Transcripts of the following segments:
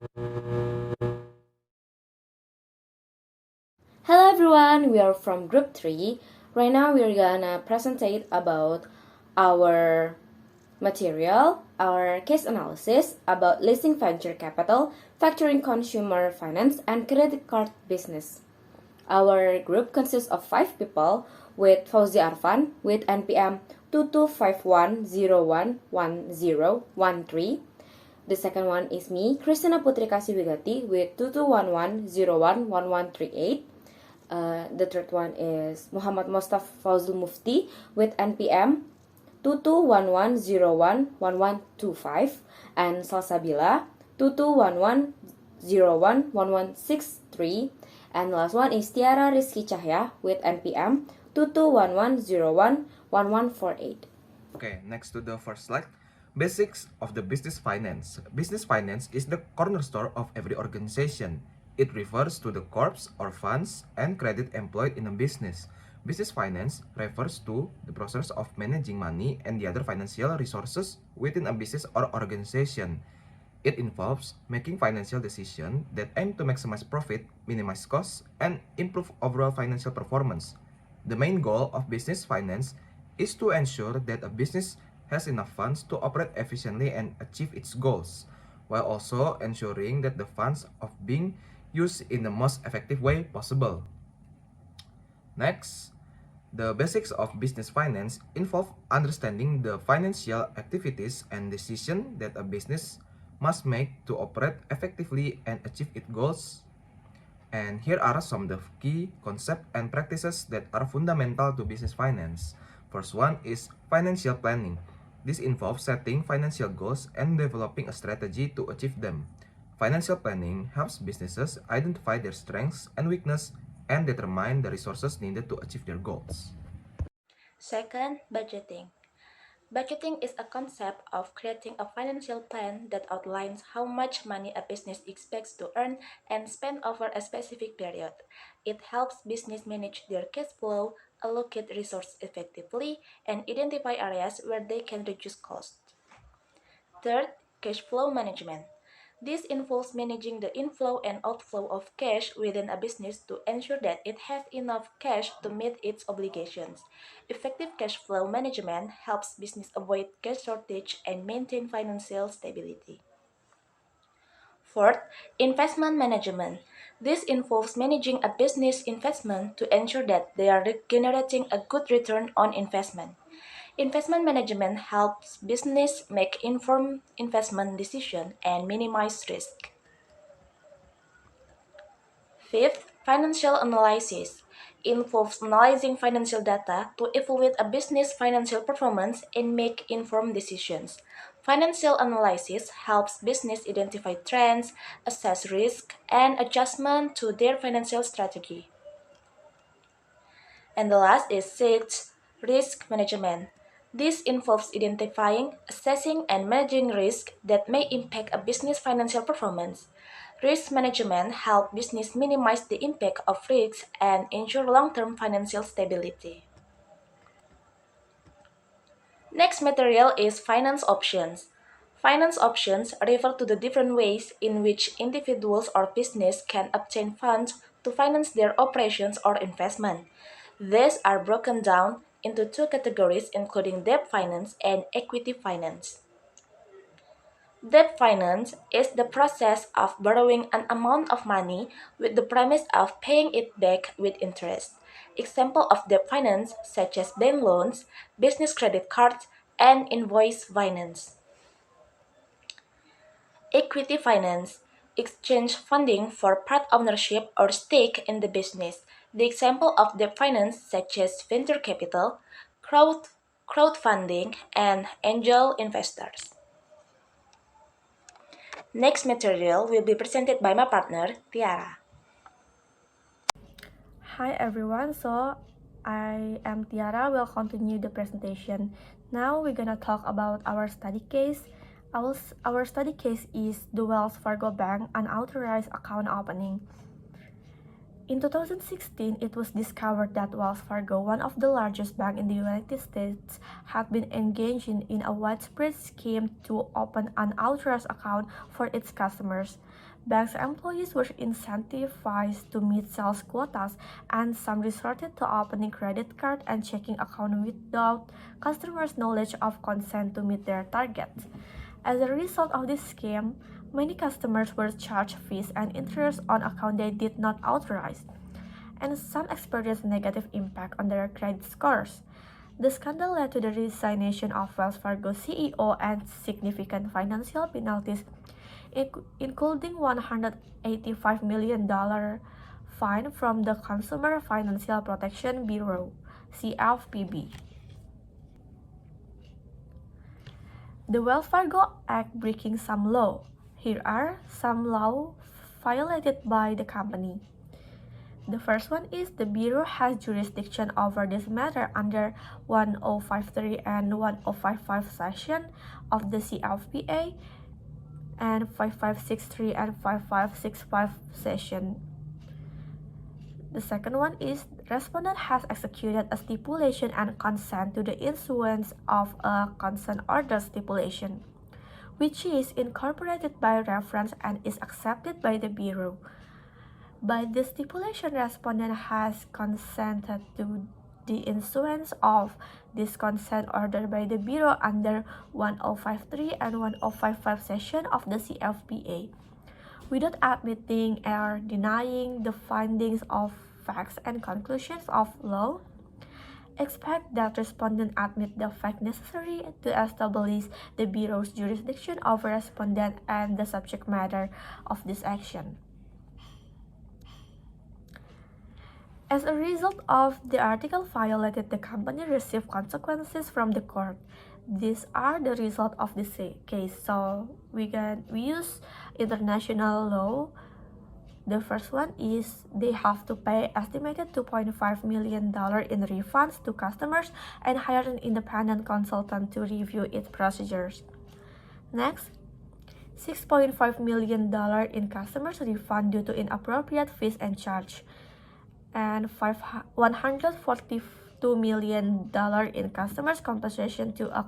Hello everyone, we are from group 3. Right now we're gonna presentate about our material, our case analysis about leasing venture capital, factoring consumer finance, and credit card business. Our group consists of 5 people with Fauzi Arfan with NPM 2251011013. The second one is me, Kristina Putri Kasihwigati with 2211011138. The third one is Mohammad Mostaf Fauzil Mufti with NPM 2211011125 and Salsabila 2211011163, and the last one is Tiara, Rizky, Cahya with NPM 2211011148. Okay, next to the first slide. Basics of the business finance. Business finance is the cornerstone of every organization. It refers to the corps or funds and credit employed in a business. Business finance refers to the process of managing money and the other financial resources within a business or organization. It involves making financial decisions that aim to maximize profit, minimize costs, and improve overall financial performance. The main goal of business finance is to ensure that a business has enough funds to operate efficiently and achieve its goals, while also ensuring that the funds are being used in the most effective way possible. Next, the basics of business finance involve understanding the financial activities and decisions that a business must make to operate effectively and achieve its goals. And here are some of the key concepts and practices that are fundamental to business finance. First one is financial planning. This involves setting financial goals and developing a strategy to achieve them. Financial planning helps businesses identify their strengths and weaknesses and determine the resources needed to achieve their goals. Second, budgeting. Budgeting is a concept of creating a financial plan that outlines how much money a business expects to earn and spend over a specific period. It helps business manage their cash flow, allocate resources effectively, and identify areas where they can reduce costs. Third, cash flow management. This involves managing the inflow and outflow of cash within a business to ensure that it has enough cash to meet its obligations. Effective cash flow management helps business avoid cash shortage and maintain financial stability. Fourth, investment management. This involves managing a business investment to ensure that they are generating a good return on investment. Investment management helps business make informed investment decisions and minimize risk. Fifth, financial analysis involves analyzing financial data to evaluate a business financial performance and make informed decisions. Financial analysis helps business identify trends, assess risk, and adjustment to their financial strategy. And the last is sixth, risk management. This involves identifying, assessing, and managing risk that may impact a business financial performance. Risk management helps business minimize the impact of risks and ensure long-term financial stability. Next material is finance options. Finance options refer to the different ways in which individuals or business can obtain funds to finance their operations or investment. These are broken down into two categories including debt finance and equity finance. Debt finance is the process of borrowing an amount of money with the promise of paying it back with interest. Example of debt finance such as bank loans, business credit cards, and invoice finance. Equity finance exchange funding for part ownership or stake in the business. The example of debt finance such as venture capital, crowdfunding, and angel investors. Next material will be presented by my partner, Tiara. Hi everyone, so I am Tiara, will continue the presentation. Now we're gonna talk about our study case. Our study case is the Wells Fargo Bank unauthorized account opening. In 2016, it was discovered that Wells Fargo, one of the largest banks in the United States, had been engaging in a widespread scheme to open an unauthorized account for its customers. Banks' employees were incentivized to meet sales quotas, and some resorted to opening credit card and checking account without customers' knowledge of consent to meet their targets. As a result of this scheme, many customers were charged fees and interest on accounts they did not authorize, and some experienced negative impact on their credit scores. The scandal led to the resignation of Wells Fargo CEO and significant financial penalties, including $185 million fine from the Consumer Financial Protection Bureau (CFPB). The Wells Fargo Act breaking some law. Here are some laws violated by the company. The first one is the Bureau has jurisdiction over this matter under 1053 and 1055 section of the CFPA and 5563 and 5565 section. The second one is respondent has executed a stipulation and consent to the issuance of a consent order stipulation, which is incorporated by reference and is accepted by the Bureau. By the stipulation, respondent has consented to the issuance of this consent order by the Bureau under 1053 and 1055 section of the CFPA, without admitting or denying the findings of facts and conclusions of law. Expect that respondent admit the fact necessary to establish the Bureau's jurisdiction over respondent and the subject matter of this action. As a result of the article violated, the company received consequences from the court. These are the result of this case. So we use international law. The first one is they have to pay estimated $2.5 million in refunds to customers and hire an independent consultant to review its procedures. Next, $6.5 million in customers refund due to inappropriate fees and charge, and $142 million in customers compensation to a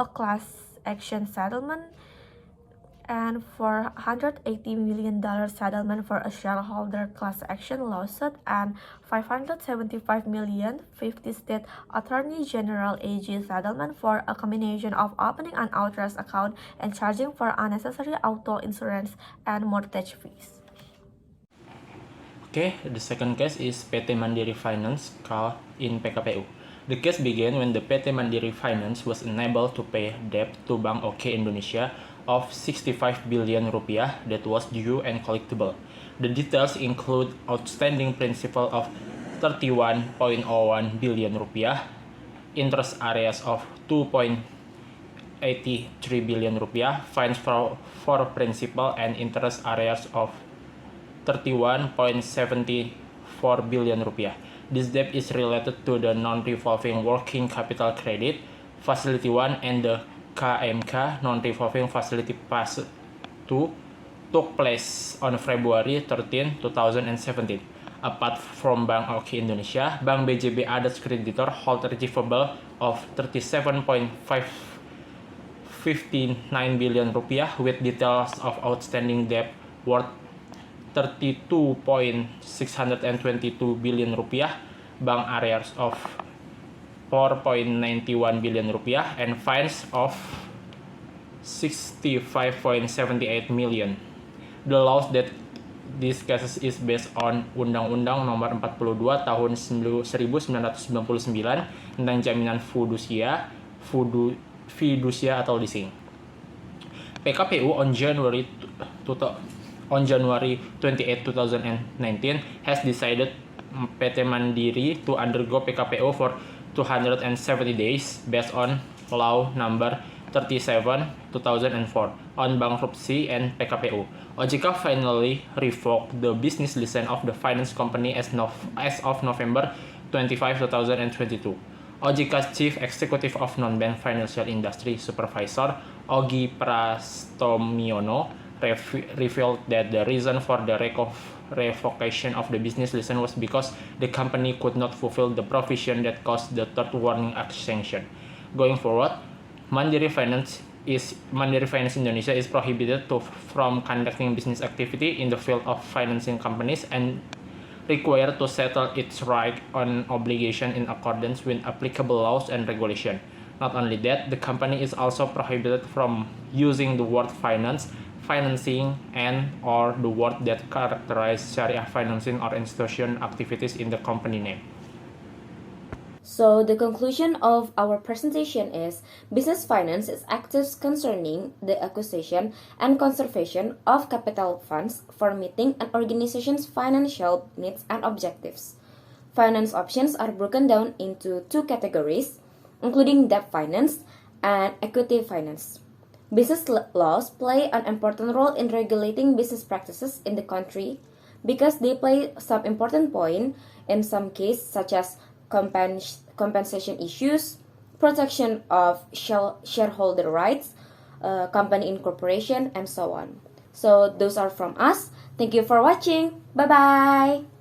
class action settlement, and $480 million settlement for a shareholder class action lawsuit, and $575 million 50 state attorney general AG settlement for a combination of opening an unauthorized account and charging for unnecessary auto insurance and mortgage fees. Okay, the second case is PT Mandiri Finance called in PKPU. The case began when the PT Mandiri Finance was unable to pay debt to Bank OK Indonesia of 65 billion rupiah that was due and collectible. The details include outstanding principal of 31.01 billion rupiah, interest areas of 2.83 billion rupiah, fines for principal and interest areas of 31.74 billion rupiah. This debt is related to the non-revolving working capital credit facility 1 and the KMK non-revolving facility phase 2 took place on February 13, 2017. Apart from Bank OK Indonesia, Bank BJB added creditor hold receivable of 37.59 billion rupiah with details of outstanding debt worth 32.622 billion rupiah, bank arrears of 4.91 billion rupiah, and fines of 65.78 million. The laws that this case is based on Undang-Undang Nomor 42 Tahun 1999 tentang jaminan fidusia atau leasing. PKPU on January 28, 2019 has decided PT Mandiri to undergo PKPU for 270 days based on Law Number 37, 2004 on bankruptcy and PKPU. OJK finally revoked the business license of the finance company as of November 25, 2022. OJK's Chief Executive of Non-Bank Financial Industry Supervisor, Ogi Prastomiono, revealed that the reason for the revocation of the business license was because the company could not fulfill the provision that caused the third warning extension. Going forward, Mandiri Finance is Mandiri Finance Indonesia is prohibited from conducting business activity in the field of financing companies and required to settle its right on obligation in accordance with applicable laws and regulation. Not only that, the company is also prohibited from using the word finance, financing, and or the word that characterize Sharia financing or institution activities in the company name. So the conclusion of our presentation is business finance is activities concerning the acquisition and conservation of capital funds for meeting an organization's financial needs and objectives. Finance options are broken down into two categories, including debt finance and equity finance. Business laws play an important role in regulating business practices in the country because they play some important point in some cases such as compensation issues, protection of shareholder rights, company incorporation, and so on. So those are from us. Thank you for watching. Bye-bye.